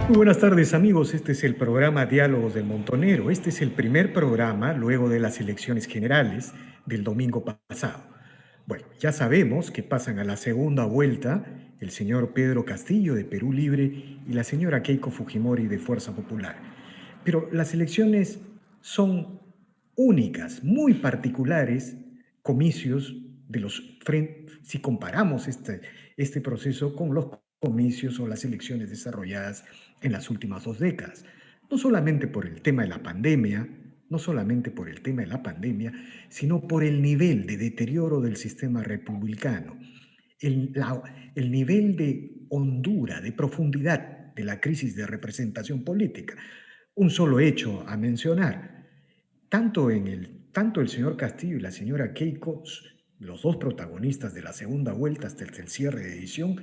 Muy buenas tardes amigos, este es el programa Diálogos del Montonero. Este es el primer programa luego de las elecciones generales del domingo pasado. Bueno, ya sabemos que pasan a la segunda vuelta el señor Pedro Castillo de Perú Libre y la señora Keiko Fujimori de Fuerza Popular. Pero las elecciones son únicas, muy particulares, comicios de los si comparamos este proceso con los comicios o las elecciones desarrolladas en las últimas 2 décadas. No solamente por el tema de la pandemia, no solamente por el tema de la pandemia, sino por el nivel de deterioro del sistema republicano, el nivel de hondura, de profundidad de la crisis de representación política. Un solo hecho a mencionar. Tanto el señor Castillo y la señora Keiko, los dos protagonistas de la segunda vuelta hasta el cierre de edición,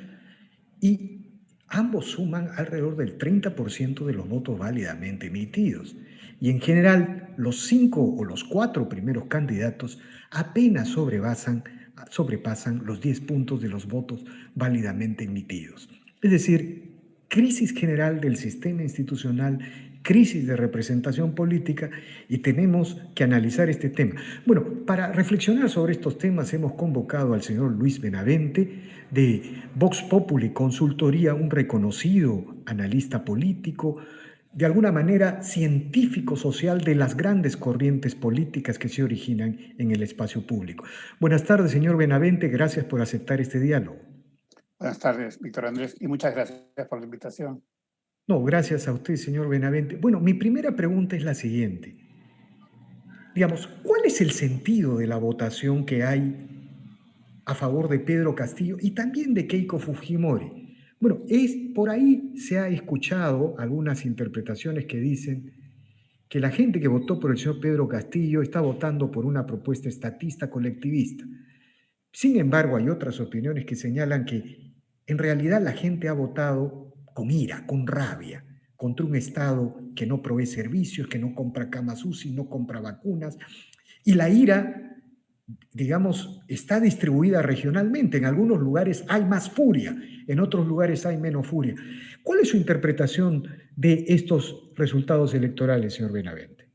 y ambos suman alrededor del 30% de los votos válidamente emitidos. Y en general, los 5 o los 4 primeros candidatos apenas sobrepasan los 10 puntos de los votos válidamente emitidos. Es decir, crisis general del sistema institucional, crisis de representación política, y tenemos que analizar este tema. Bueno, para reflexionar sobre estos temas hemos convocado al señor Luis Benavente de Vox Populi Consultoría, un reconocido analista político, de alguna manera científico social de las grandes corrientes políticas que se originan en el espacio público. Buenas tardes, señor Benavente, gracias por aceptar este diálogo. Buenas tardes, Víctor Andrés, y muchas gracias por la invitación. No, gracias a usted, señor Benavente. Bueno, mi primera pregunta es la siguiente. Digamos, ¿cuál es el sentido de la votación que hay a favor de Pedro Castillo y también de Keiko Fujimori? Bueno, por ahí se ha escuchado algunas interpretaciones que dicen que la gente que votó por el señor Pedro Castillo está votando por una propuesta estatista colectivista. Sin embargo, hay otras opiniones que señalan que en realidad la gente ha votado con ira, con rabia, contra un Estado que no provee servicios, que no compra camas UCI, no compra vacunas. Y la ira, digamos, está distribuida regionalmente. En algunos lugares hay más furia, en otros lugares hay menos furia. ¿Cuál es su interpretación de estos resultados electorales, señor Benavente?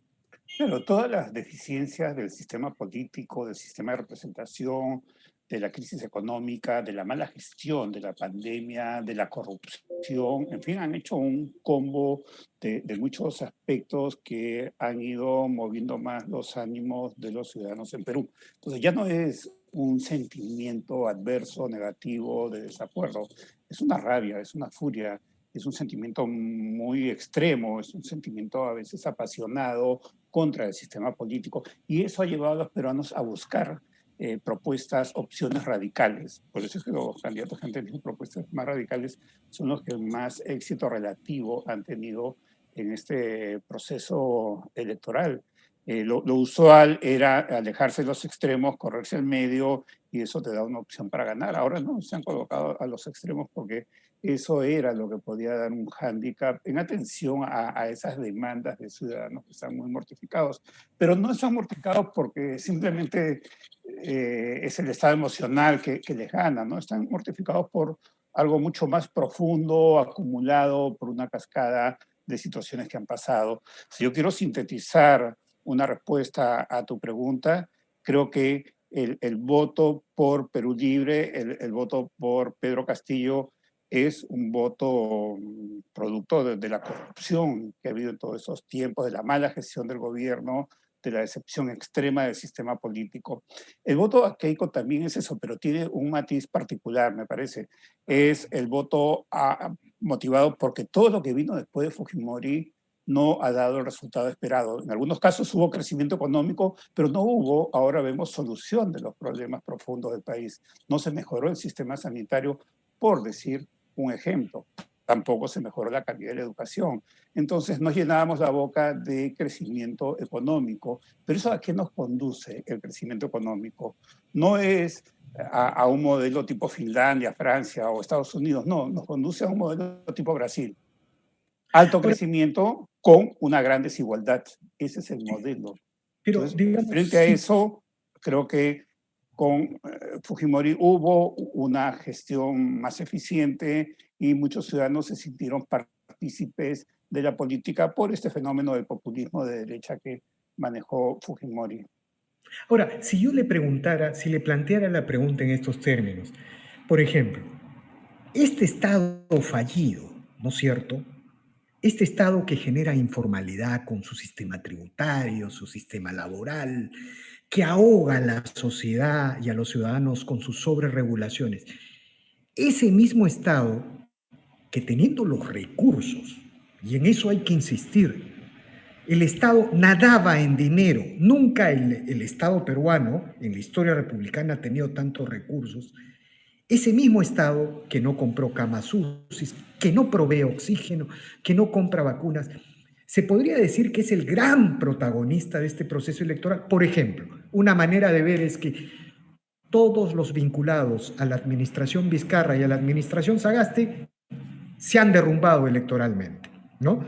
Claro, todas las deficiencias del sistema político, del sistema de representación, de la crisis económica, de la mala gestión de la pandemia, de la corrupción, en fin, han hecho un combo de muchos aspectos que han ido moviendo más los ánimos de los ciudadanos en Perú. Entonces ya no es un sentimiento adverso, negativo, de desacuerdo, es una rabia, es una furia, es un sentimiento muy extremo, es un sentimiento a veces apasionado contra el sistema político, y eso ha llevado a los peruanos a buscar propuestas, opciones radicales. Por eso es que los candidatos que han tenido propuestas más radicales son los que más éxito relativo han tenido en este proceso electoral. Lo usual era alejarse de los extremos, correrse al medio, y eso te da una opción para ganar. Ahora no, se han colocado a los extremos porque eso era lo que podía dar un hándicap en atención a esas demandas de ciudadanos que están muy mortificados. Pero no están mortificados porque simplemente es el estado emocional que les gana, ¿no? Están mortificados por algo mucho más profundo, acumulado por una cascada de situaciones que han pasado. Si yo quiero sintetizar una respuesta a tu pregunta, creo que el voto por Perú Libre, el voto por Pedro Castillo, es un voto producto de la corrupción que ha habido en todos esos tiempos, de la mala gestión del gobierno, de la decepción extrema del sistema político. El voto a Keiko también es eso, pero tiene un matiz particular, me parece. Es el voto motivado porque todo lo que vino después de Fujimori no ha dado el resultado esperado. En algunos casos hubo crecimiento económico, pero no hubo, ahora vemos, solución de los problemas profundos del país. No se mejoró el sistema sanitario, por decir un ejemplo. Tampoco se mejoró la calidad de la educación. Entonces nos llenábamos la boca de crecimiento económico. Pero ¿eso a qué nos conduce el crecimiento económico? No es a un modelo tipo Finlandia, Francia o Estados Unidos. No, nos conduce a un modelo tipo Brasil. Alto Ahora, crecimiento con una gran desigualdad. Ese es el modelo. pero Entonces, digamos, frente a sí. eso, creo que con Fujimori hubo una gestión más eficiente y muchos ciudadanos se sintieron parte partícipes de la política por este fenómeno del populismo de derecha que manejó Fujimori. Ahora, si yo le preguntara, si le planteara la pregunta en estos términos, por ejemplo, este Estado fallido, ¿no es cierto? Este Estado que genera informalidad con su sistema tributario, su sistema laboral, que ahoga a la sociedad y a los ciudadanos con sus sobreregulaciones. Ese mismo Estado que teniendo los recursos, y en eso hay que insistir, el Estado nadaba en dinero. Nunca el Estado peruano en la historia republicana ha tenido tantos recursos. Ese mismo Estado que no compró camas UCI, que no provee oxígeno, que no compra vacunas, se podría decir que es el gran protagonista de este proceso electoral. Por ejemplo, una manera de ver es que todos los vinculados a la administración Vizcarra y a la administración Sagaste se han derrumbado electoralmente, ¿no?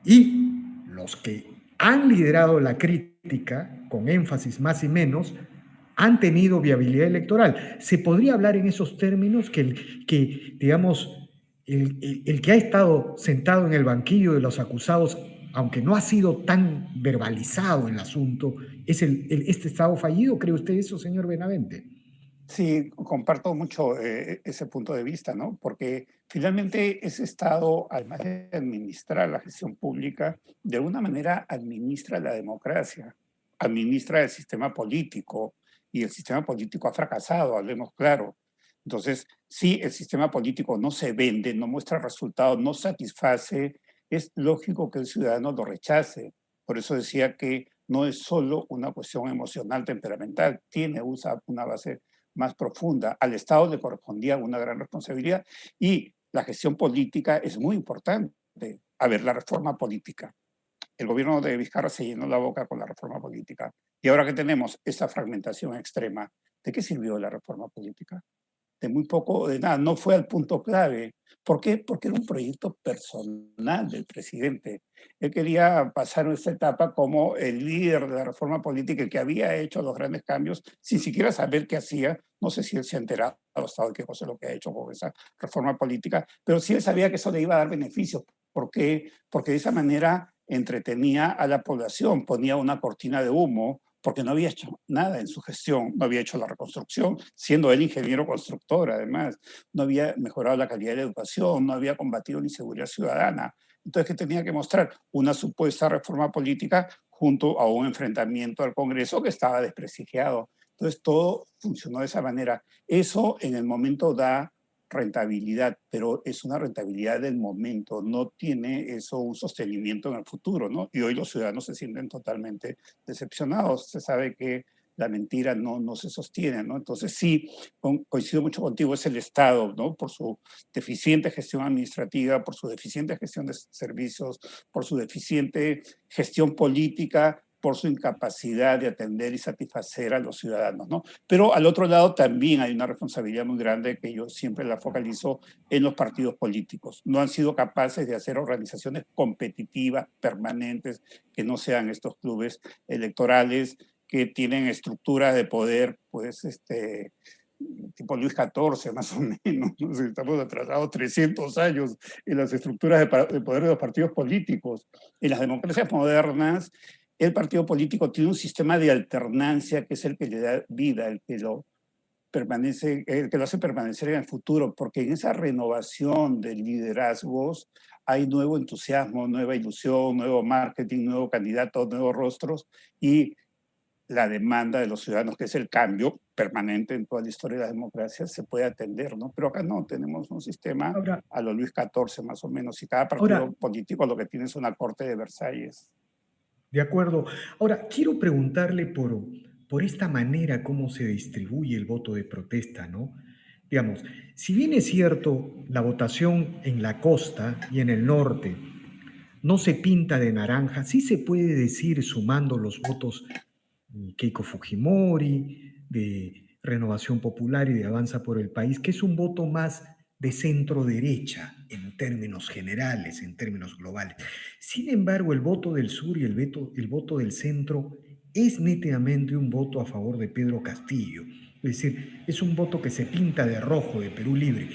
Y los que han liderado la crítica, con énfasis más y menos, han tenido viabilidad electoral. Se podría hablar en esos términos que digamos, el que ha estado sentado en el banquillo de los acusados, aunque no ha sido tan verbalizado el asunto, es este Estado fallido. ¿Cree usted eso, señor Benavente? Sí, comparto mucho ese punto de vista, ¿no? Porque finalmente ese Estado, además de administrar la gestión pública, de alguna manera administra la democracia, administra el sistema político, y el sistema político ha fracasado, hablemos claro. Entonces, si el sistema político no se vende, no muestra resultados, no satisface, es lógico que el ciudadano lo rechace. Por eso decía que no es solo una cuestión emocional, temperamental, tiene una base más profunda. Al Estado le correspondía una gran responsabilidad y la gestión política es muy importante. A ver, la reforma política. El gobierno de Vizcarra se llenó la boca con la reforma política. Y ahora que tenemos esa fragmentación extrema, ¿de qué sirvió la reforma política? De muy poco, de nada, no fue al punto clave. ¿Por qué? Porque era un proyecto personal del presidente. Él quería pasar esta etapa como el líder de la reforma política, el que había hecho los grandes cambios, sin siquiera saber qué hacía. No sé si él se ha enterado hasta de qué cosa es lo que ha hecho con esa reforma política, pero sí él sabía que eso le iba a dar beneficios. ¿Por qué? Porque de esa manera entretenía a la población, ponía una cortina de humo, porque no había hecho nada en su gestión, no había hecho la reconstrucción, siendo él ingeniero constructor, además, no había mejorado la calidad de la educación, no había combatido la inseguridad ciudadana. Entonces, ¿qué tenía que mostrar? Una supuesta reforma política junto a un enfrentamiento al Congreso que estaba desprestigiado. Entonces, todo funcionó de esa manera. Eso en el momento da rentabilidad, pero es una rentabilidad del momento, no tiene eso un sostenimiento en el futuro, ¿no? Y hoy los ciudadanos se sienten totalmente decepcionados, se sabe que la mentira no se sostiene, ¿no? Entonces sí, coincido mucho contigo, es el Estado, ¿no? Por su deficiente gestión administrativa, por su deficiente gestión de servicios, por su deficiente gestión política, por su incapacidad de atender y satisfacer a los ciudadanos, ¿no? Pero al otro lado también hay una responsabilidad muy grande que yo siempre la focalizo en los partidos políticos. No han sido capaces de hacer organizaciones competitivas, permanentes, que no sean estos clubes electorales que tienen estructuras de poder, pues, tipo Luis XIV, más o menos. ¿No? Estamos atrasados 300 años en las estructuras de poder de los partidos políticos. En las democracias modernas, el partido político tiene un sistema de alternancia que es el que le da vida, el que lo hace permanecer en el futuro, porque en esa renovación de liderazgos hay nuevo entusiasmo, nueva ilusión, nuevo marketing, nuevo candidato, nuevos rostros y la demanda de los ciudadanos, que es el cambio permanente en toda la historia de la democracia, se puede atender, ¿no? Pero acá no, tenemos un sistema Ahora, a lo Luis XIV más o menos, y cada ahora, partido político lo que tiene es una corte de Versalles. de acuerdo. Ahora, quiero preguntarle por esta manera cómo se distribuye el voto de protesta, ¿no? Digamos, si bien es cierto, la votación en la costa y en el norte no se pinta de naranja, sí se puede decir, sumando los votos de Keiko Fujimori, de Renovación Popular y de Avanza por el País, que es un voto más de centro derecha en términos generales, en términos globales. Sin embargo, el voto del sur y el voto del centro es nítidamente un voto a favor de Pedro Castillo. Es decir, es un voto que se pinta de rojo de Perú Libre.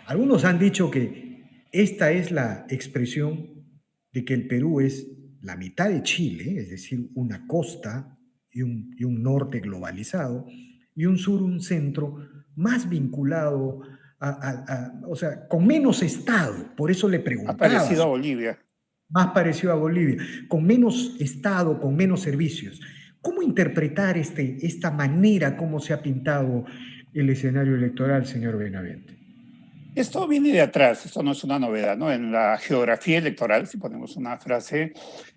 Algunos han dicho que Esta es la expresión de que el Perú es la mitad de Chile, es decir, una costa y un norte globalizado, y un sur, un centro más vinculado o sea, con menos Estado. Por eso le Ha preguntaba, parecido a Bolivia. más parecido a Bolivia, con menos Estado, con menos servicios. ¿Cómo interpretar esta manera, cómo se ha pintado el escenario electoral, señor Benavente? Esto viene de atrás, esto no es una novedad, ¿no? En la geografía electoral, si ponemos una frase,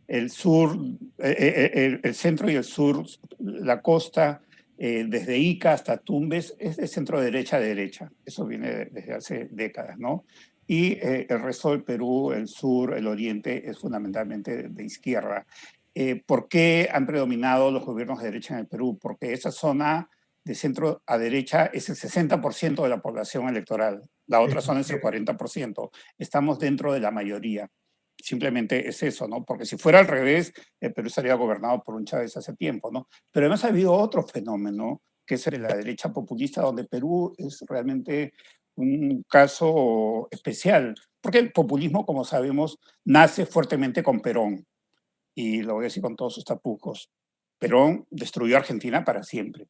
el sur, el centro y el sur, la costa, desde Ica hasta Tumbes, es de centro derecha a derecha. Eso viene desde hace décadas, ¿no? Y el resto del Perú, el sur, el oriente, es fundamentalmente de izquierda. ¿Por qué han predominado los gobiernos de derecha en el Perú? Porque esa zona de centro a derecha es el 60% de la población electoral. La otra zona es el 40%. Estamos dentro de la mayoría. Simplemente es eso, ¿no? Porque si fuera al revés, el Perú estaría gobernado por un Chávez hace tiempo, ¿no? Pero además ha habido otro fenómeno, que es el de la derecha populista, donde Perú es realmente un caso especial, porque el populismo, como sabemos, nace fuertemente con Perón, y lo voy a decir con todos sus tapujos. Perón destruyó Argentina para siempre,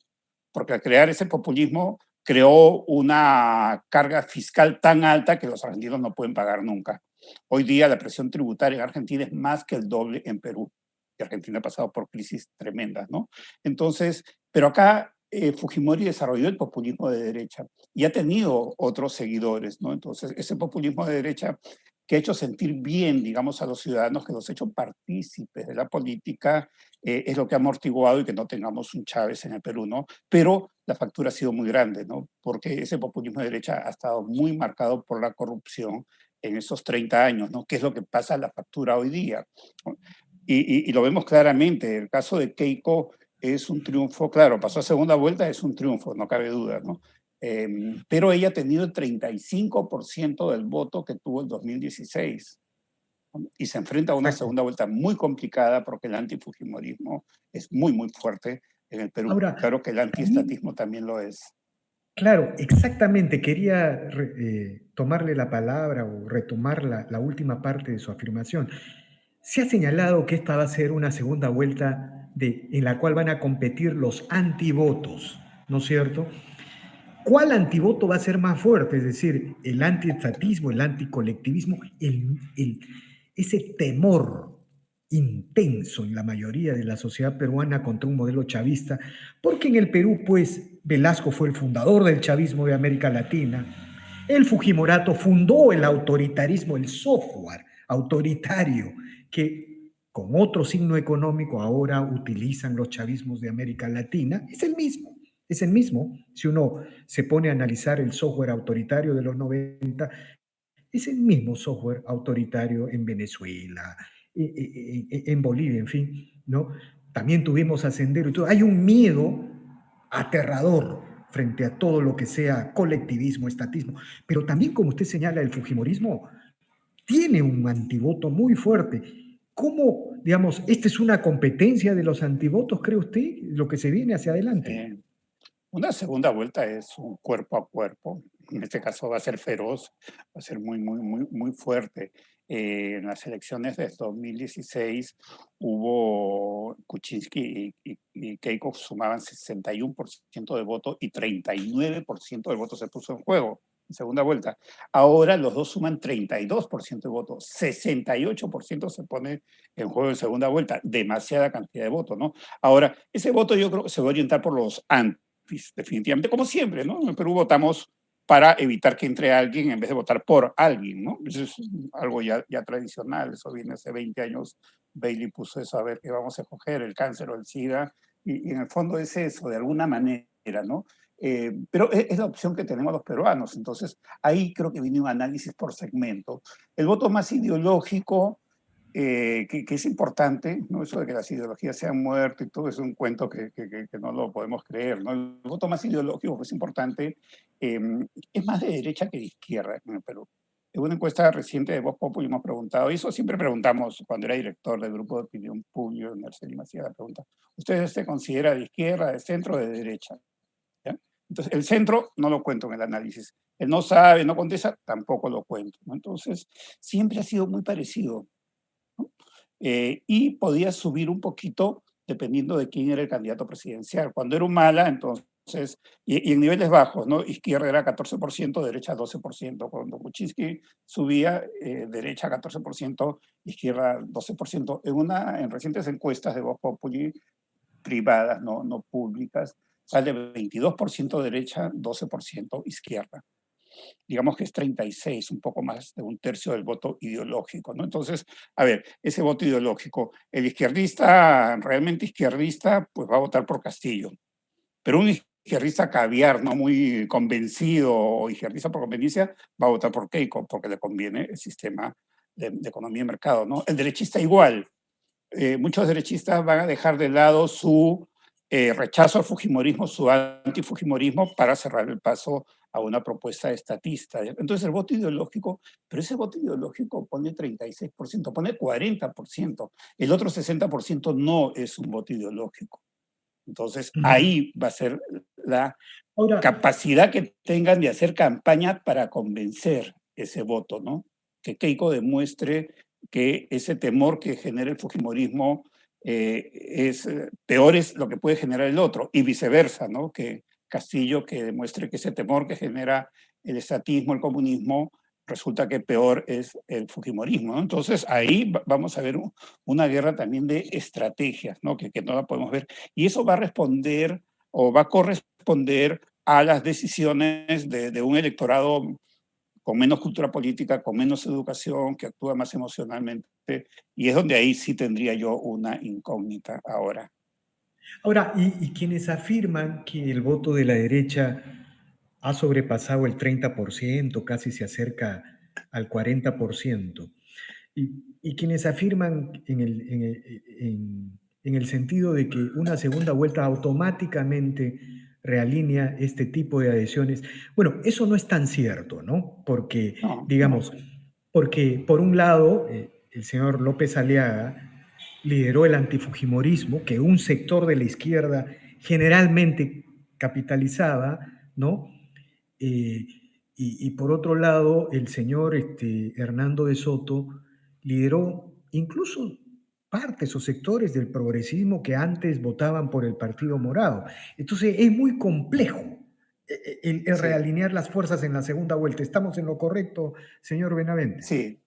porque al crear ese populismo creó una carga fiscal tan alta que los argentinos no pueden pagar nunca. Hoy día la presión tributaria en Argentina es más que el doble en Perú, y Argentina ha pasado por crisis tremendas, ¿no? Entonces, pero acá Fujimori desarrolló el populismo de derecha y ha tenido otros seguidores, ¿no? Entonces, ese populismo de derecha que ha hecho sentir bien, digamos, a los ciudadanos, que los ha hecho partícipes de la política, es lo que ha amortiguado y que no tengamos un Chávez en el Perú, ¿no? Pero la factura ha sido muy grande, ¿no? Porque ese populismo de derecha ha estado muy marcado por la corrupción en esos 30 años, ¿no? ¿Qué es lo que pasa en la factura hoy día? ¿No? Y lo vemos claramente. El caso de Keiko es un triunfo, claro, pasó a segunda vuelta, es un triunfo, no cabe duda, ¿no? Pero ella ha tenido el 35% del voto que tuvo el 2016 y se enfrenta a una Exacto. segunda vuelta muy complicada porque el antifujimorismo es muy, muy fuerte en el Perú. Ahora, Claro que el también, antiestatismo también lo es. claro, exactamente, quería tomarle la palabra o retomar la última parte de su afirmación. Se ha señalado que esta va a ser una segunda vuelta en la cual van a competir los antivotos, ¿no es cierto? ¿Cuál antivoto va a ser más fuerte? Es decir, el antiestatismo, el anticolectivismo, ese temor intenso en la mayoría de la sociedad peruana contra un modelo chavista, porque en el Perú, pues, Velasco fue el fundador del chavismo de América Latina, el Fujimorato fundó el autoritarismo, el software autoritario que con otro signo económico ahora utilizan los chavismos de América Latina, es el mismo. Si uno se pone a analizar el software autoritario de los 90, es el mismo software autoritario en Venezuela, en Bolivia, en fin, ¿no? También tuvimos a Sendero y todo. Hay un miedo aterrador frente a todo lo que sea colectivismo, estatismo, pero también, como usted señala, el fujimorismo tiene un antivoto muy fuerte. ¿Cómo, digamos, esta es una competencia de los antivotos, cree usted, lo que se viene hacia adelante? Una segunda vuelta es un cuerpo a cuerpo. En este caso va a ser feroz, va a ser muy, muy, muy, muy fuerte. En las elecciones de 2016 hubo Kuczynski y Keiko sumaban 61% de voto y 39% del voto se puso en juego en segunda vuelta. Ahora los dos suman 32% de votos, 68% se pone en juego en segunda vuelta, demasiada cantidad de votos, ¿no? Ahora, ese voto yo creo que se va a orientar por los antes definitivamente, como siempre, ¿no? En Perú votamos para evitar que entre alguien en vez de votar por alguien, ¿no? Eso es algo ya tradicional, eso viene hace 20 años, Bailey puso eso a ver qué vamos a escoger, el cáncer o el SIDA, y en el fondo es eso, de alguna manera, ¿no? Pero es la opción que tenemos los peruanos, entonces ahí creo que viene un análisis por segmento. El voto más ideológico que es importante, ¿no? Eso de que las ideologías se han muerto y todo es un cuento que no lo podemos creer, ¿no? El voto más ideológico que es importante eh, es más de derecha que de izquierda en el Perú. En una encuesta reciente de Voz Populi hemos preguntado, y eso siempre preguntamos cuando era director del grupo de opinión pública, Marcelo me hacía la pregunta, ¿usted se considera de izquierda, de centro o de derecha? ¿Ya? Entonces, el centro no lo cuento en el análisis. el no sabe, no contesta, tampoco lo cuento, ¿no? Entonces, siempre ha sido muy parecido, ¿no? Y podía subir un poquito dependiendo de quién era el candidato presidencial. Cuando era Humala, entonces, y en niveles bajos, ¿no? Izquierda era 14%, derecha 12%. Cuando Kuczynski subía, derecha 14%, izquierda 12%. En recientes encuestas de Vox Populi, privadas, no públicas, sale 22% derecha, 12% izquierda. Digamos que es 36, un poco más de un tercio del voto ideológico, ¿no? Entonces, a ver, ese voto ideológico, el izquierdista, realmente izquierdista, pues va a votar por Castillo, pero un izquierdista caviar, no muy convencido o izquierdista por conveniencia, va a votar por Keiko, porque le conviene el sistema de economía y mercado, ¿no? El derechista igual, muchos derechistas van a dejar de lado su rechazo al fujimorismo, su antifujimorismo, para cerrar el paso a una propuesta estatista. Entonces el voto ideológico, pero ese voto ideológico pone 36%, pone 40%, el otro 60% no es un voto ideológico. Entonces Ujú. ahí va a ser la Ahora, capacidad que tengan de hacer campaña para convencer ese voto, ¿no? Que Keiko demuestre que ese temor que genera el fujimorismo peor es lo que puede generar el otro, y viceversa, ¿no? Que Castillo que demuestre que ese temor que genera el estatismo, el comunismo, resulta que peor es el fujimorismo, ¿no? Entonces ahí vamos a ver una guerra también de estrategias, ¿no? Que no la podemos ver. Y eso va a responder o va a corresponder a las decisiones de un electorado con menos cultura política, con menos educación, que actúa más emocionalmente, y es donde ahí sí tendría yo una incógnita ahora. y quienes afirman que el voto de la derecha ha sobrepasado el 30%, casi se acerca al 40%, y quienes afirman en el sentido de que una segunda vuelta automáticamente realinea este tipo de adhesiones. Bueno, eso no es tan cierto, ¿no? Porque, No, no. digamos, porque por un lado, el señor López Aliaga lideró el antifujimorismo, que un sector de la izquierda generalmente capitalizaba, ¿no? Eh, y por otro lado, el señor Hernando de Soto lideró incluso partes o sectores del progresismo que antes votaban por el Partido Morado. Entonces es muy complejo el Sí, realinear las fuerzas en la segunda vuelta. ¿Estamos en lo correcto, señor Benavente? sí,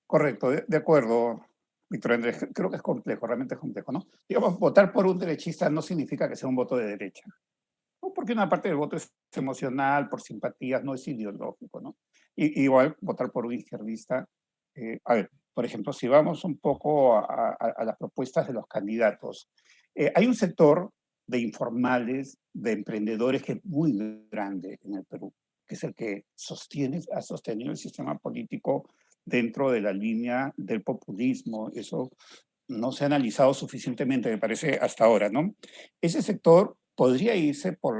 correcto, de acuerdo, Víctor Andrés, creo que es complejo, realmente es complejo, ¿no? Digamos, votar por un derechista no significa que sea un voto de derecha, ¿no? Porque una parte del voto es emocional, por simpatías, no es ideológico, ¿no? Igual votar por un izquierdista, a ver, por ejemplo, si vamos un poco a las propuestas de los candidatos, hay un sector de informales, de emprendedores que es muy grande en el Perú, que es el que ha sostenido el sistema político dentro de la línea del populismo. Eso no se ha analizado suficientemente, me parece, hasta ahora, ¿no? Ese sector podría irse por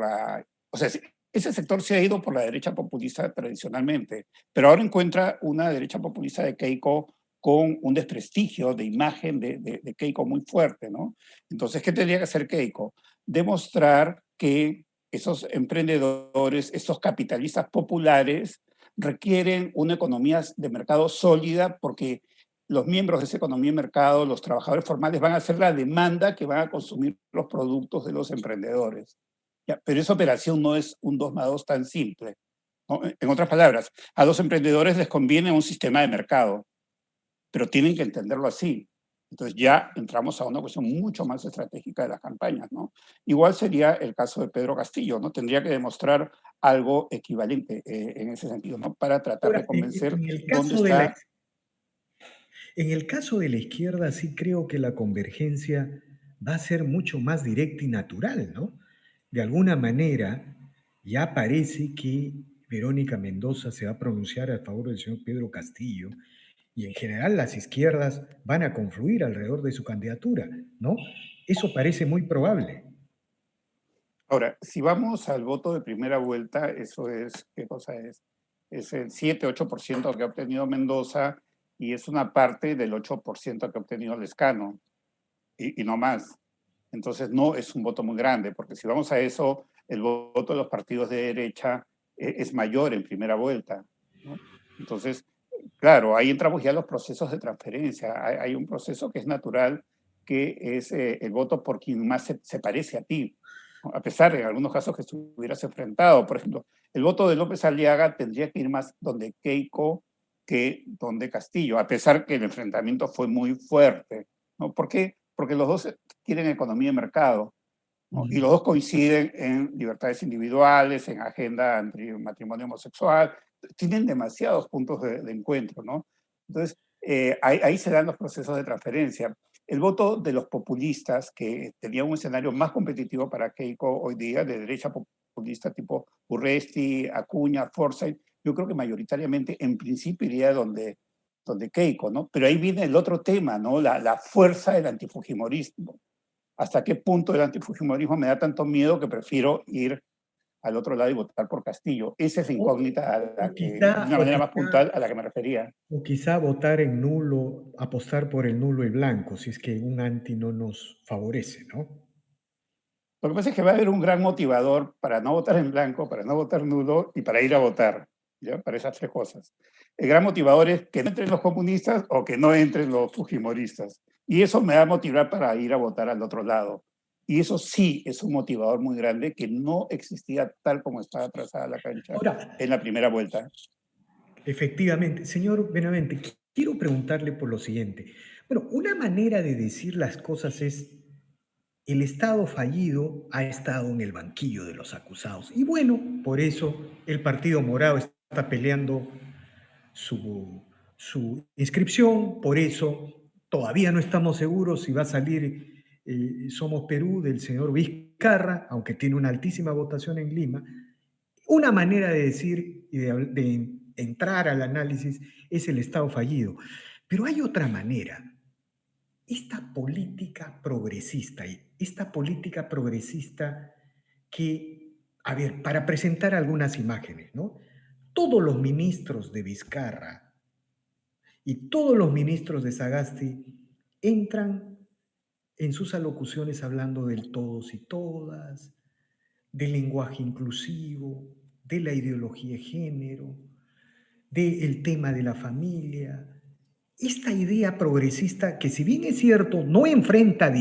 o sea, ese sector se ha ido por la derecha populista tradicionalmente, pero ahora encuentra una derecha populista de Keiko con un desprestigio de imagen de Keiko muy fuerte, ¿no? Entonces, ¿qué tendría que hacer Keiko? Demostrar que esos emprendedores, esos capitalistas populares, requieren una economía de mercado sólida, porque los miembros de esa economía de mercado, los trabajadores formales, van a hacer la demanda que van a consumir los productos de los emprendedores. ¿Ya? Pero esa operación no es un 2 más 2 tan simple, ¿no? En otras palabras, a los emprendedores les conviene un sistema de mercado, pero tienen que entenderlo así. Entonces ya entramos a una cuestión mucho más estratégica de las campañas, ¿no? Igual sería el caso de Pedro Castillo, ¿no? Tendría que demostrar algo equivalente en ese sentido, ¿no? Para tratar Ahora, de convencer en el dónde caso de la está. En el caso de la izquierda, sí creo que la convergencia va a ser mucho más directa y natural, ¿no? De alguna manera, ya parece que Verónica Mendoza se va a pronunciar a favor del señor Pedro Castillo y en general las izquierdas van a confluir alrededor de su candidatura, ¿no? Eso parece muy probable. Ahora, si vamos al voto de primera vuelta, eso es, ¿qué cosa es? Es el 7-8% que ha obtenido Mendoza, y es una parte del 8% que ha obtenido Lescano, y no más. Entonces no es un voto muy grande, porque si vamos a eso, el voto de los partidos de derecha es mayor en primera vuelta, ¿no? Entonces, claro, ahí entramos ya a los procesos de transferencia. Hay un proceso que es natural, que es el voto por quien más se parece a ti, ¿no? A pesar de en algunos casos que estuvieras enfrentado. Por ejemplo, el voto de López Aliaga tendría que ir más donde Keiko que donde Castillo, a pesar que el enfrentamiento fue muy fuerte, ¿no? ¿Por qué? Porque los dos quieren economía de mercado, ¿no? Y los dos coinciden en libertades individuales, en agenda anti-matrimonio homosexual, tienen demasiados puntos de encuentro, ¿no? Entonces, ahí se dan los procesos de transferencia. El voto de los populistas, que tenía un escenario más competitivo para Keiko hoy día, de derecha populista tipo Urresti, Acuña, Forsyth, yo creo que mayoritariamente en principio iría donde Keiko, ¿no? Pero ahí viene el otro tema, ¿no? La fuerza del antifujimorismo. ¿Hasta qué punto el antifujimorismo me da tanto miedo que prefiero ir al otro lado y votar por Castillo? Esa es la O, incógnita a o la que, quizá, de una o manera más quizá, puntual, a la que me refería. o quizá votar en nulo, apostar por el nulo y blanco, si es que un anti no nos favorece, ¿no? Lo que pasa es que va a haber un gran motivador para no votar en blanco, para no votar nulo y para ir a votar, ¿ya? Para esas tres cosas. El gran motivador es que no entren los comunistas o que no entren los fujimoristas. Y eso me va a motivar para ir a votar al otro lado. Y eso sí es un motivador muy grande que no existía tal como estaba trazada la cancha Ahora, en la primera vuelta. efectivamente, señor Benavente, quiero preguntarle por lo siguiente. Bueno, una manera de decir las cosas es, el Estado fallido ha estado en el banquillo de los acusados. Y bueno, por eso el Partido Morado está peleando su inscripción, por eso todavía no estamos seguros si va a salir Somos Perú del señor Vizcarra, aunque tiene una altísima votación en Lima. Una manera de decir y de entrar al análisis es el Estado fallido. Pero hay otra manera. Esta política progresista, esta política progresista que, a ver, para presentar algunas imágenes, ¿no? Todos los ministros de Vizcarra y todos los ministros de Sagasti entran en sus alocuciones hablando del todos y todas, del lenguaje inclusivo, de la ideología de género, del tema de la familia. Esta idea progresista que si bien es cierto, no enfrenta,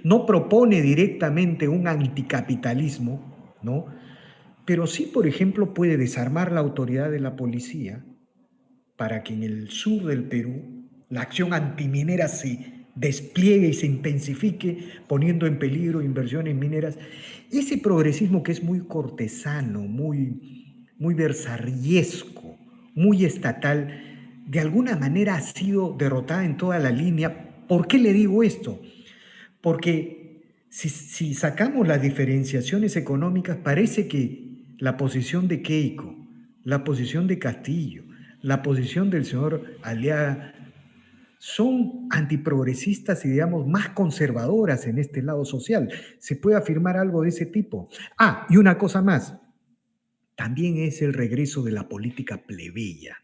no propone directamente un anticapitalismo, ¿no? Pero sí, por ejemplo, puede desarmar la autoridad de la policía para que en el sur del Perú la acción antiminera se despliegue y se intensifique, poniendo en peligro inversiones mineras. Ese progresismo que es muy cortesano, muy versarriesco, muy estatal, de alguna manera ha sido derrotada en toda la línea. ¿Por qué le digo esto? Porque si sacamos las diferenciaciones económicas, parece que la posición de Keiko, la posición de Castillo, la posición del señor Aliaga son antiprogresistas y, digamos, más conservadoras en este lado social. ¿Se puede afirmar algo de ese tipo? Ah, y una cosa más, también es el regreso de la política plebeya.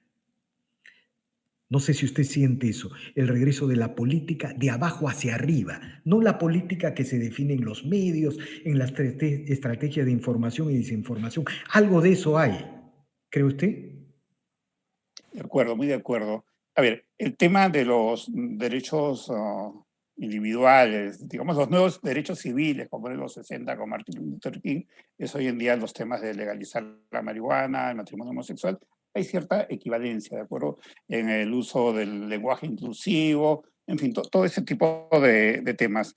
No sé si usted siente eso, el regreso de la política de abajo hacia arriba, no la política que se define en los medios, en las estrategias de información y desinformación. Algo de eso hay, ¿cree usted? De acuerdo, muy de acuerdo. A ver, el tema de los derechos individuales, digamos los nuevos derechos civiles, como en los 60 con Martin Luther King, es hoy en día los temas de legalizar la marihuana, el matrimonio homosexual. Hay cierta equivalencia, ¿de acuerdo? En el uso del lenguaje inclusivo, en fin, todo ese tipo de temas.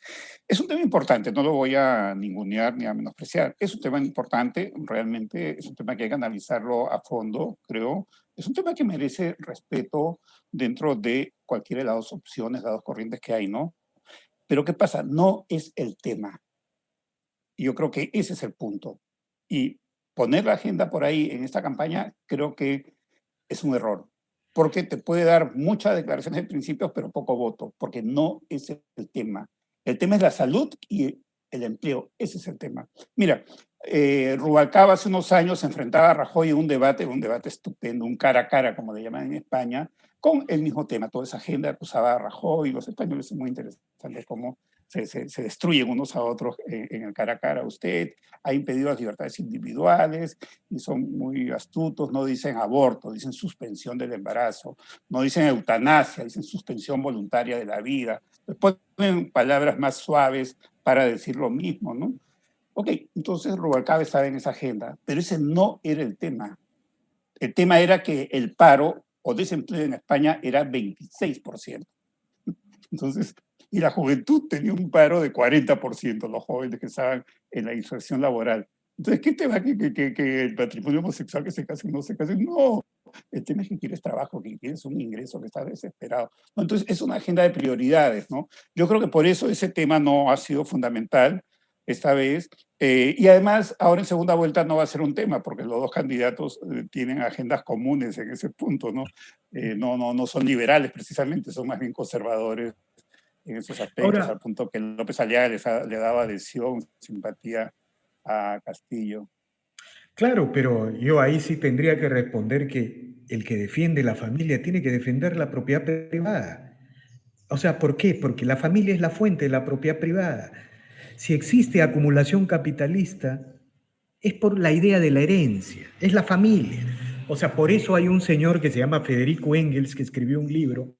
Es un tema importante, no lo voy a ningunear ni a menospreciar. Es un tema importante, realmente es un tema que hay que analizarlo a fondo, creo. Es un tema que merece respeto dentro de cualquiera de las dos opciones, las dos corrientes que hay, ¿no? Pero ¿qué pasa? No es el tema. Y yo creo que ese es el punto. Y poner la agenda por ahí en esta campaña creo que es un error, porque te puede dar muchas declaraciones de principios, pero poco voto, porque no es el tema. El tema es la salud y el empleo, ese es el tema. Mira, Rubalcaba hace unos años se enfrentaba a Rajoy en un debate estupendo, un cara a cara, como le llaman en España, con el mismo tema, toda esa agenda acusaba a Rajoy, los españoles es muy interesante cómo se destruyen unos a otros en el cara a cara. Usted ha impedido las libertades individuales y son muy astutos, no dicen aborto, dicen suspensión del embarazo, no dicen eutanasia, dicen suspensión voluntaria de la vida. Después ponen palabras más suaves para decir lo mismo, ¿no? Ok, entonces Rubalcaba estaba en esa agenda, pero ese no era el tema. El tema era que el paro o desempleo en España era 26%. Entonces, y la juventud tenía un paro de 40%, los jóvenes que estaban en la inserción laboral. Entonces, ¿qué tema que el matrimonio homosexual que se case o no se case? No, el tema es que quieres trabajo, que quieres un ingreso, que estás desesperado. No, entonces, es una agenda de prioridades, ¿no? Yo creo que por eso ese tema no ha sido fundamental esta vez. Y además, ahora en segunda vuelta no va a ser un tema, porque los dos candidatos tienen agendas comunes en ese punto, ¿no? No son liberales precisamente, son más bien conservadores en esos aspectos, Ahora, al punto que López Aliaga le daba adhesión, simpatía a Castillo. claro, pero yo ahí sí tendría que responder que el que defiende la familia tiene que defender la propiedad privada. O sea, ¿por qué? Porque la familia es la fuente de la propiedad privada. Si existe acumulación capitalista, es por la idea de la herencia, es la familia. O sea, por eso hay un señor que se llama Federico Engels que escribió un libro,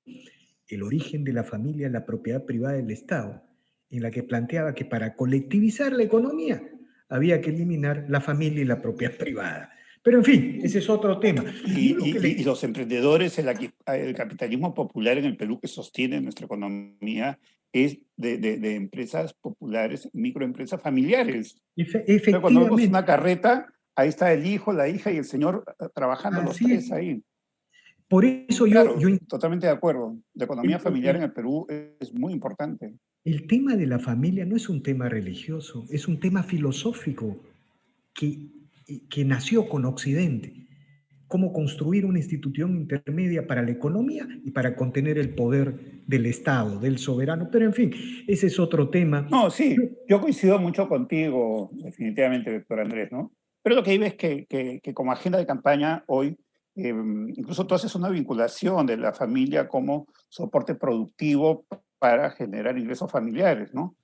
El origen de la familia, la propiedad privada del Estado, en la que planteaba que para colectivizar la economía había que eliminar la familia y la propiedad privada. Pero en fin, ese es otro tema. Yo lo que Y los emprendedores, el capitalismo popular en el Perú que sostiene nuestra economía es de empresas populares, microempresas familiares. Entonces, cuando vemos Efectivamente, una carreta, ahí está el hijo, la hija y el señor trabajando los así tres es. ahí. Por eso Claro, totalmente de acuerdo. La economía el, familiar en el- el Perú es muy importante. el tema de la familia no es un tema religioso, es un tema filosófico que, que nació con Occidente. Cómo construir una institución intermedia para la economía y para contener el poder del Estado, del soberano. Pero en fin, ese es otro tema. No, sí, yo coincido mucho contigo, definitivamente, doctor Andrés, ¿no? Pero lo que digo es que como agenda de campaña hoy, incluso tú haces una vinculación de la familia como soporte productivo para generar ingresos familiares, ¿no?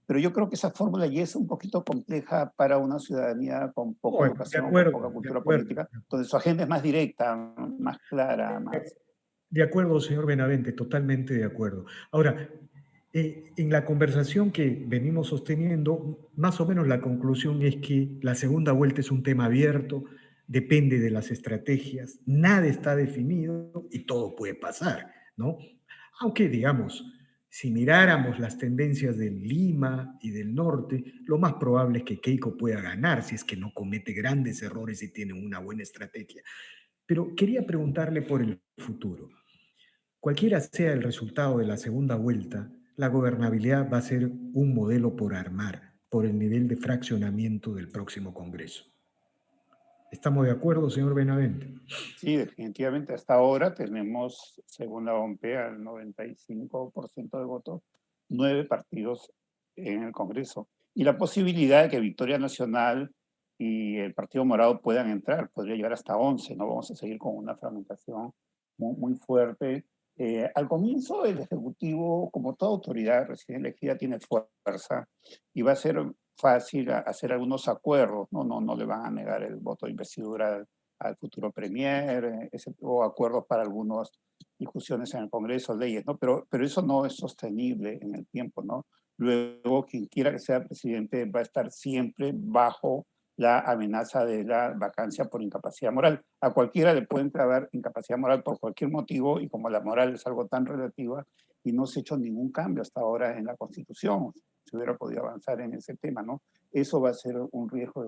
Pero yo creo que esa fórmula ya es un poquito compleja para una ciudadanía con poca Bueno, educación, con poca de cultura acuerdo. política, donde su agenda es más directa, más clara, más... De acuerdo, señor Benavente, totalmente de acuerdo. Ahora, en la conversación que venimos sosteniendo, más o menos la conclusión es que la segunda vuelta es un tema abierto, depende de las estrategias, nada está definido y todo puede pasar, ¿no? Aunque, digamos, si miráramos las tendencias del Lima y del norte, lo más probable es que Keiko pueda ganar si es que no comete grandes errores y tiene una buena estrategia. Pero quería preguntarle por el futuro. Cualquiera sea el resultado de la segunda vuelta, la gobernabilidad va a ser un modelo por armar por el nivel de fraccionamiento del próximo Congreso. ¿Estamos de acuerdo, señor Benavente? Sí, definitivamente hasta ahora tenemos, según la OMP, al 95% de votos, 9 partidos en el Congreso. Y la posibilidad de que Victoria Nacional y el Partido Morado puedan entrar podría llegar hasta 11. No vamos a seguir con una fragmentación muy fuerte. Al comienzo, el Ejecutivo, como toda autoridad recién elegida, tiene fuerza y va a ser fácil hacer algunos acuerdos. No le van a negar el voto de investidura al futuro premier, o acuerdos para algunas discusiones en el Congreso, leyes, ¿no? Pero eso no es sostenible en el tiempo, ¿no? Luego, quien quiera que sea presidente va a estar siempre bajo la amenaza de la vacancia por incapacidad moral. A cualquiera le pueden traer incapacidad moral por cualquier motivo, y como la moral es algo tan relativa, y no se ha hecho ningún cambio hasta ahora en la Constitución, se hubiera podido avanzar en ese tema, ¿no? Eso va a ser un riesgo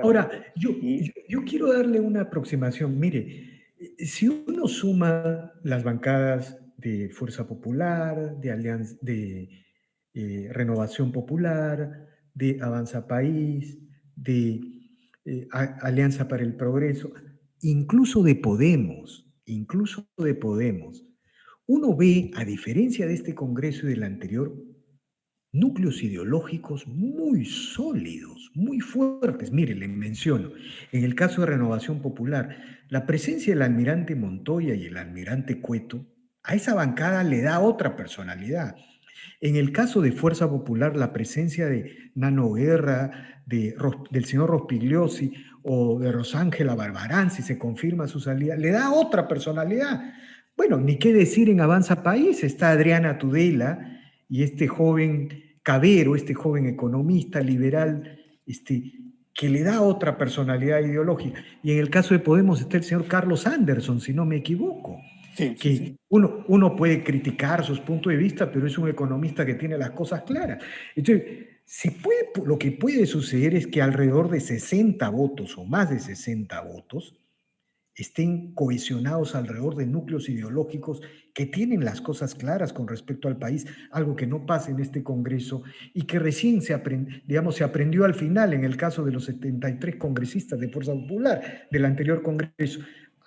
Ahora, definitivamente. yo, Y yo quiero darle una aproximación. Mire, si uno suma las bancadas de Fuerza Popular, de Alianza, de Renovación Popular, de Avanza País, de Alianza para el Progreso, incluso de Podemos, uno ve, a diferencia de este Congreso y del anterior, núcleos ideológicos muy sólidos, muy fuertes. Mire, le menciono, en el caso de Renovación Popular, la presencia del almirante Montoya y el almirante Cueto, a esa bancada le da otra personalidad. En el caso de Fuerza Popular, la presencia de Nano Guerra, del señor Rospigliosi o de Rosángela Barbarán, si se confirma su salida, le da otra personalidad. Bueno, ni qué decir en Avanza País, está Adriana Tudela y este joven Cabero, este joven economista liberal, que le da otra personalidad ideológica. Y en el caso de Podemos está el señor Carlos Anderson, si no me equivoco, Sí, sí, que sí. uno puede criticar sus puntos de vista, pero es un economista que tiene las cosas claras. Entonces, lo que puede suceder es que alrededor de 60 votos o más de 60 votos estén cohesionados alrededor de núcleos ideológicos que tienen las cosas claras con respecto al país, algo que no pasa en este Congreso y que recién se aprendió al final en el caso de los 73 congresistas de Fuerza Popular del anterior Congreso.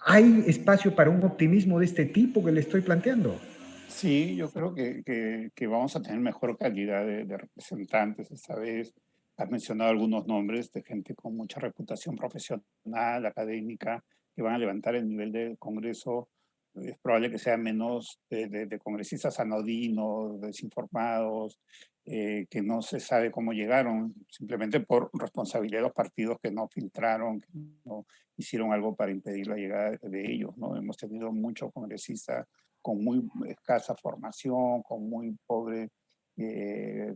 ¿Hay espacio para un optimismo de este tipo que le estoy planteando? Sí, yo creo que vamos a tener mejor calidad de representantes esta vez. Has mencionado algunos nombres de gente con mucha reputación profesional, académica, que van a levantar el nivel del Congreso. Es probable que sea menos de congresistas anodinos, desinformados, que no se sabe cómo llegaron, simplemente por responsabilidad de los partidos que no filtraron, que no hicieron algo para impedir la llegada de ellos, ¿no? Hemos tenido muchos congresistas con muy escasa formación, con muy pobre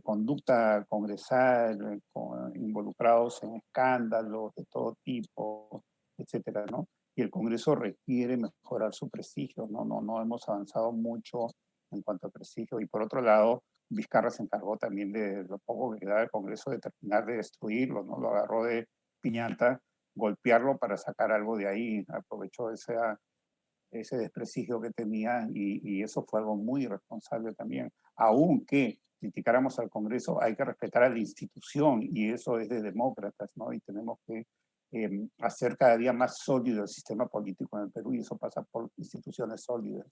conducta congresal, involucrados en escándalos de todo tipo, etcétera, ¿no? Y el Congreso requiere mejorar su prestigio, ¿no? No hemos avanzado mucho en cuanto a prestigio. Y por otro lado, Vizcarra se encargó también de lo poco que quedaba del Congreso de terminar de destruirlo, ¿no? Lo agarró de piñata, golpearlo para sacar algo de ahí, aprovechó ese desprestigio que tenía y eso fue algo muy irresponsable también. Aunque criticáramos al Congreso, hay que respetar a la institución y eso es de demócratas, ¿no? Y tenemos que hacer cada día más sólido el sistema político en el Perú y eso pasa por instituciones sólidas.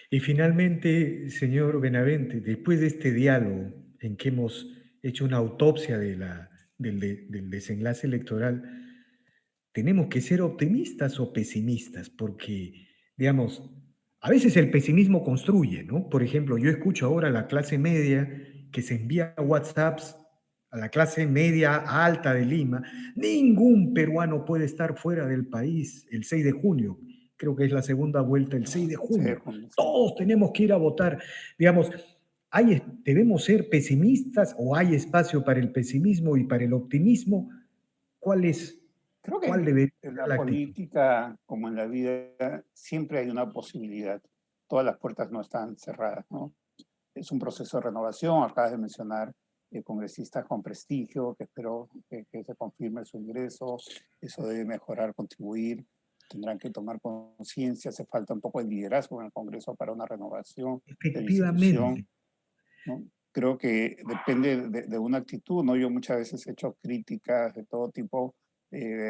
Y finalmente, señor Benavente, después de este diálogo en que hemos hecho una autopsia del desenlace electoral, tenemos que ser optimistas o pesimistas, porque, digamos, a veces el pesimismo construye, ¿no? Por ejemplo, yo escucho ahora a la clase media que se envía WhatsApps a la clase media alta de Lima. Ningún peruano puede estar fuera del país el 6 de junio. Creo que es la segunda vuelta el 6 de Sí, junio. sí. Todos tenemos que ir a votar. Digamos, ¿debemos ser pesimistas o hay espacio para el pesimismo y para el optimismo? ¿Cuál es, Creo cuál que debería en ser la la actitud? política, como en la vida, siempre hay una posibilidad. Todas las puertas no están cerradas, ¿no? Es un proceso de renovación. Acabas de mencionar congresistas con prestigio, que espero que se confirme su ingreso. Eso debe mejorar, contribuir. Tendrán que tomar conciencia. Hace falta un poco de liderazgo en el Congreso para una renovación de la institución, Efectivamente. ¿no? Creo que depende de una actitud, ¿no? Yo muchas veces he hecho críticas de todo tipo,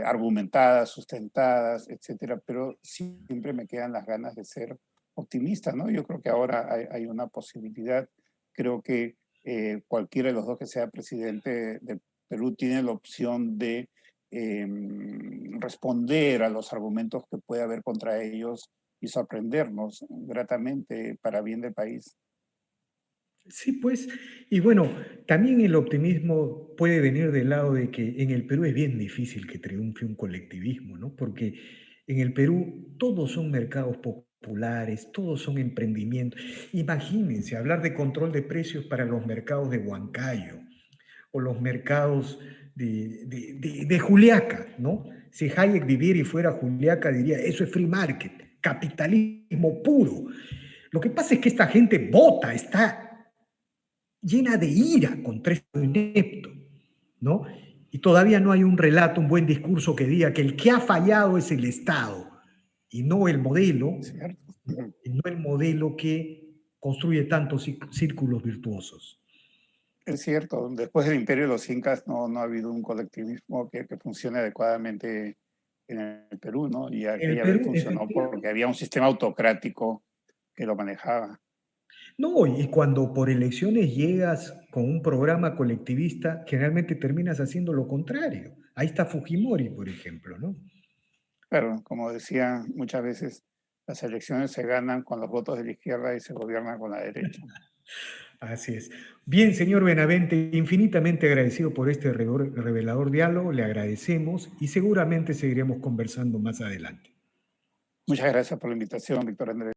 argumentadas, sustentadas, etcétera, pero siempre me quedan las ganas de ser optimista, ¿no? Yo creo que ahora hay una posibilidad. Creo que cualquiera de los dos que sea presidente del Perú tiene la opción de responder a los argumentos que puede haber contra ellos y sorprendernos gratamente para bien del país. Sí, pues, y bueno, también el optimismo puede venir del lado de que en el Perú es bien difícil que triunfe un colectivismo, ¿no? Porque en el Perú todos son mercados populares, todos son emprendimientos. Imagínense hablar de control de precios para los mercados de Huancayo o los mercados de Juliaca, ¿no? Si Hayek viviera y fuera Juliaca, diría, eso es free market, capitalismo puro. Lo que pasa es que esta gente vota, está llena de ira contra esto inepto, ¿no? Y todavía no hay un relato, un buen discurso que diga que el que ha fallado es el Estado y no el modelo, ¿Cierto? ¿no? Y no el modelo que construye tantos círculos virtuosos. Es cierto, después del imperio de los incas no ha habido un colectivismo que funcione adecuadamente en el Perú, ¿no? Y En el aquella vez Perú, funcionó porque efectivamente. había un sistema autocrático que lo manejaba. No, y cuando por elecciones llegas con un programa colectivista, generalmente terminas haciendo lo contrario. Ahí está Fujimori, por ejemplo, ¿no? Pero como decía muchas veces, las elecciones se ganan con los votos de la izquierda y se gobiernan con la derecha. Así es. Bien, señor Benavente, infinitamente agradecido por este revelador diálogo, le agradecemos y seguramente seguiremos conversando más adelante. Muchas gracias por la invitación, Víctor Andrés.